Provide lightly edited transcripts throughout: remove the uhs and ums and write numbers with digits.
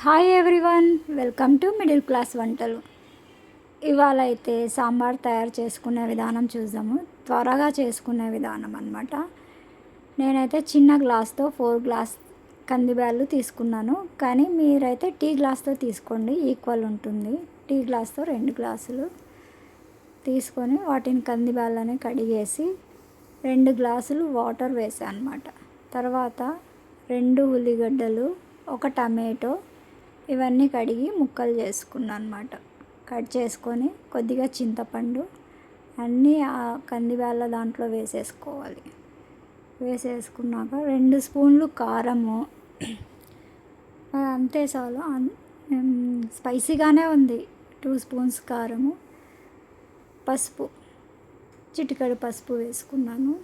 Hi everyone, welcome to middle class వంటలు. ఇవాళ అయితే సాంబార్ తయారు చేసుకునే విధానం చూద్దాము. త్వరగా చేసుకునే విధానం అన్నమాట. నేనైతే చిన్న గ్లాస్తో 4 గ్లాస్ కందిబ్యాళ్ళు తీసుకున్నాను, కానీ మీరైతే టీ గ్లాస్తో తీసుకోండి, ఈక్వల్ ఉంటుంది. టీ గ్లాస్తో 2 గ్లాసులు తీసుకొని వాటిని కందిబ్యాళ్ళని కడిగేసి 2 గ్లాసులు వాటర్ వేసాను అన్నమాట. తర్వాత 2 ఉల్లిగడ్డలు, 1 టమాటో ఇవన్నీ కడిగి ముక్కలు చేసుకున్నాను అన్నమాట. కట్ చేసుకొని కొద్దిగా చింతపండు అన్నీ ఆ కందిబ్యాళ్ళ దాంట్లో వేసేసుకోవాలి. వేసేసుకున్నాక 2 స్పూన్లు కారము, అంతే చాలు. స్పైసీగానే ఉంది. 2 స్పూన్స్ కారము, పసుపు, చిటికెడు పసుపు వేసుకున్నాను.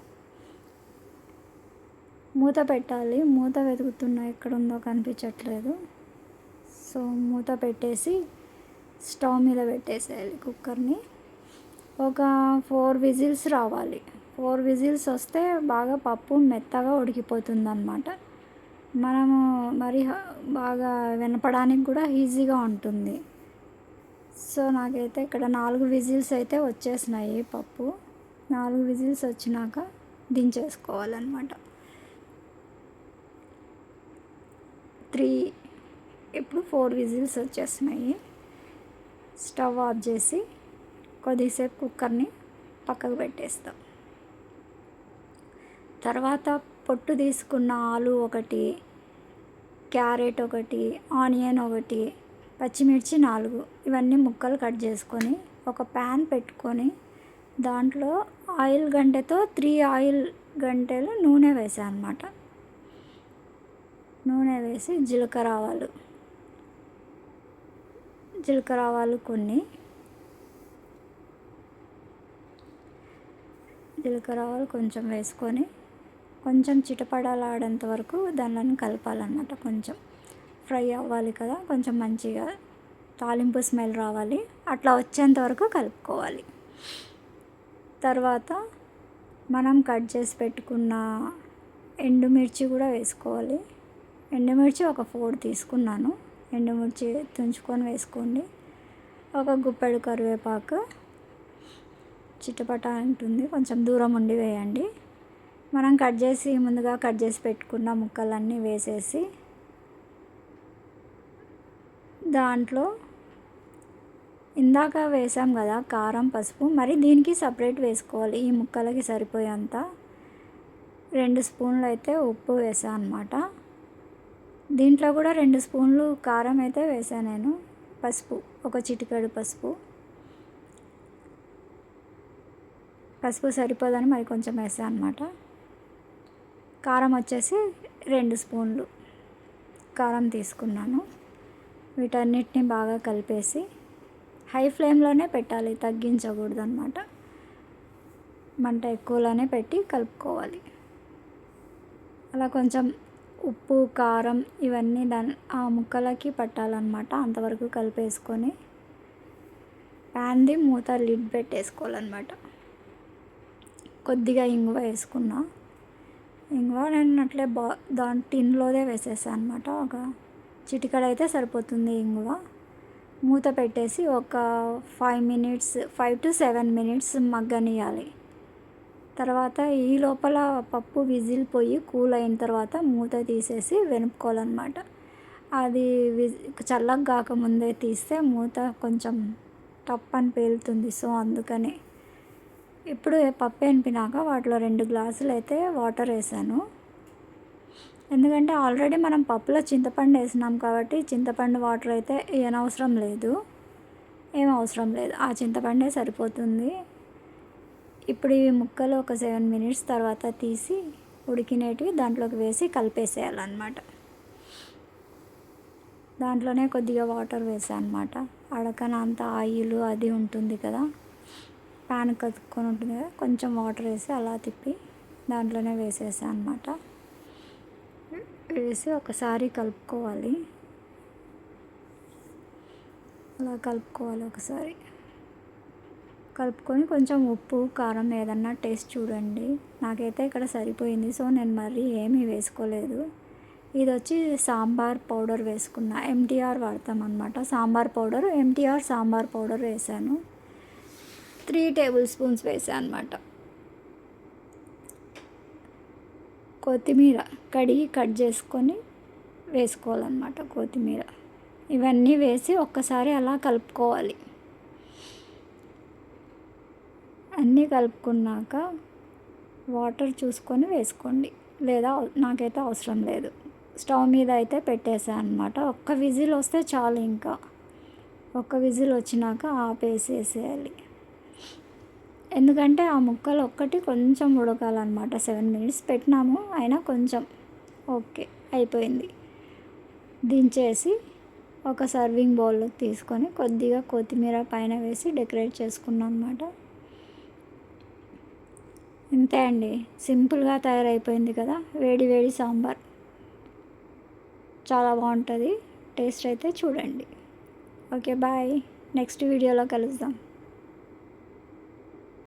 మూత పెట్టాలి. మూత వెతుకుతున్నా, ఎక్కడుందో కనిపించట్లేదు. సో మూత పెట్టేసి స్టవ్ మీద పెట్టేసేయాలి కుక్కర్ని. ఒక 4 విజిల్స్ రావాలి. 4 విజిల్స్ వస్తే బాగా పప్పు మెత్తగా ఉడికిపోతుంది అన్నమాట. మనము మరి బాగా వినపడానికి కూడా ఈజీగా ఉంటుంది. సో నాకైతే ఇక్కడ 4 విజిల్స్ అయితే వచ్చేసినాయి పప్పు. 4 విజిల్స్ వచ్చినాక దించేసుకోవాలన్నమాట. 3 ఇప్పుడు 4 విజిల్స్ వచ్చేసినాయి. స్టవ్ ఆఫ్ చేసి కొద్దిసేపు కుక్కర్ని పక్కకు పెట్టేస్తాం. తర్వాత పొట్టు తీసుకున్న ఆలు 1, క్యారెట్ 1, ఆనియన్ 1, పచ్చిమిర్చి 4 ఇవన్నీ ముక్కలు కట్ చేసుకొని ఒక ప్యాన్ పెట్టుకొని దాంట్లో ఆయిల్ గంటెతో 3 ఆయిల్ గంటెలు నూనె వేసాను అన్నమాట. నూనె వేసి జీలకర్ర ఆవాలు కొన్ని, జీలకర్ర ఆవాలు కొంచెం వేసుకొని కొంచెం చిటపడలాడేంత వరకు దానిని కలపాలన్నమాట. కొంచెం ఫ్రై అవ్వాలి కదా, కొంచెం మంచిగా తాలింపు స్మెల్ రావాలి, అట్లా వచ్చేంత వరకు కలుపుకోవాలి. తర్వాత మనం కట్ చేసి పెట్టుకున్న ఎండుమిర్చి కూడా వేసుకోవాలి. ఎండుమిర్చి ఒక 4 తీసుకున్నాను. ఎండుమిర్చి తుంచుకొని వేసుకోండి. ఒక గుప్పెడు కరివేపాకు, చిటపట ఉంటుంది, కొంచెం దూరం ఉండి వేయండి. మనం ముందుగా కట్ చేసి పెట్టుకున్న ముక్కలన్నీ వేసేసి దాంట్లో ఇందాక వేసాం కదా కారం, పసుపు, మరి దీనికి సపరేట్ వేసుకోవాలి. ఈ ముక్కలకి సరిపోయేంత 2 స్పూన్లు అయితే ఉప్పు వేసాను అన్నమాట. దీంట్లో కూడా 2 స్పూన్లు కారం అయితే వేసాను నేను. పసుపు ఒక చిటికెడు పసుపు సరిపోదని మరి కొంచెం వేసాను అన్నమాట. కారం వచ్చేసి 2 స్పూన్లు కారం తీసుకున్నాను. వీటన్నిటిని బాగా కలిపేసి హై ఫ్లేమ్లోనే పెట్టాలి, తగ్గించకూడదు అన్నమాట. మంట ఎక్కువలోనే పెట్టి కలుపుకోవాలి. అలా కొంచెం ఉప్పు, కారం ఇవన్నీ ఆ ముక్కలకి పట్టాలన్నమాట. అంతవరకు కలిపేసుకొని ప్యాన్ది మూత లిడ్ పెట్టేసుకోవాలన్నమాట. కొద్దిగా ఇంగువ వేసుకున్నా. ఇంగువ నేను అట్లే దాని టిన్లోదే వేసేసాను అన్నమాట. ఒక చిటికెడైతే సరిపోతుంది ఇంగువ. మూత పెట్టేసి ఒక 5 to 7 మినిట్స్ మగ్గనియాలి. తర్వాత ఈ లోపల పప్పు విజిల్ పోయి కూల్ అయిన తర్వాత మూత తీసేసి వెనుపుకోవాలన్నమాట. అది చల్లగా కాకముందే తీస్తే మూత కొంచెం టప్పని పేలుతుంది. సో అందుకని ఇప్పుడు పప్పు ఎనిపినాక వాటిలో 2 గ్లాసులు అయితే వాటర్ వేసాను. ఎందుకంటే ఆల్రెడీ మనం పప్పులో చింతపండు వేసినాం కాబట్టి చింతపండు వాటర్ అయితే ఏం అవసరం లేదు. ఆ చింతపండే సరిపోతుంది. ఇప్పుడు ఈ ముక్కలు ఒక 7 మినిట్స్ తర్వాత తీసి ఉడికినేటివి దాంట్లోకి వేసి కలిపేసేయాలన్నమాట. దాంట్లోనే కొద్దిగా వాటర్ వేసాను అన్నమాట. అడకనంత ఆయిల్ అది ఉంటుంది కదా, ప్యాన్ కతుక్కొని ఉంటుంది కదా, కొంచెం వాటర్ వేసి అలా తిప్పి దాంట్లోనే వేసేసాను అన్నమాట. వేసి ఒకసారి కలుపుకోవాలి. అలా కలుపుకోవాలి. ఒకసారి కలుపుకొని కొంచెం ఉప్పు, కారం ఏదన్నా టేస్ట్ చూడండి. నాకైతే ఇక్కడ సరిపోయింది. సో నేను మరీ ఏమీ వేసుకోలేదు. ఇది వచ్చి సాంబార్ పౌడర్ వేసుకున్న, ఎంటీఆర్ వాడతాం అనమాట. Sambar powder, MTR sambar powder వేసాను. 3 టేబుల్ స్పూన్స్ వేసాను అనమాట. కొత్తిమీర కడిగి కట్ చేసుకొని వేసుకోవాలన్నమాట. కొత్తిమీర ఇవన్నీ వేసి ఒక్కసారి అలా కలుపుకోవాలి. అన్నీ కలుపుకున్నాక వాటర్ చూసుకొని వేసుకోండి, లేదా నాకైతే అవసరం లేదు. స్టవ్ మీద అయితే పెట్టేసాను అనమాట. ఒక్క విజిల్ వస్తే చాలు. ఇంకా ఒక్క విజిల్ వచ్చినాక ఆపేసేసేయాలి. ఎందుకంటే ఆ ముక్కలు ఒక్కటి కొంచెం ఉడకాలన్నమాట. 7 మినిట్స్ పెట్టినాము, అయినా కొంచెం ఓకే అయిపోయింది. దించేసి ఒక సర్వింగ్ బౌల్లోకి తీసుకొని కొద్దిగా కొత్తిమీర పైన వేసి డెకరేట్ చేసుకున్నాం అనమాట. ఇంతే అండి, సింపుల్గా తయారైపోయింది కదా వేడి వేడి సాంబార్. చాలా బాగుంటుంది. టేస్ట్ అయితే చూడండి. ఓకే బాయ్, నెక్స్ట్ వీడియోలో కలుద్దాం.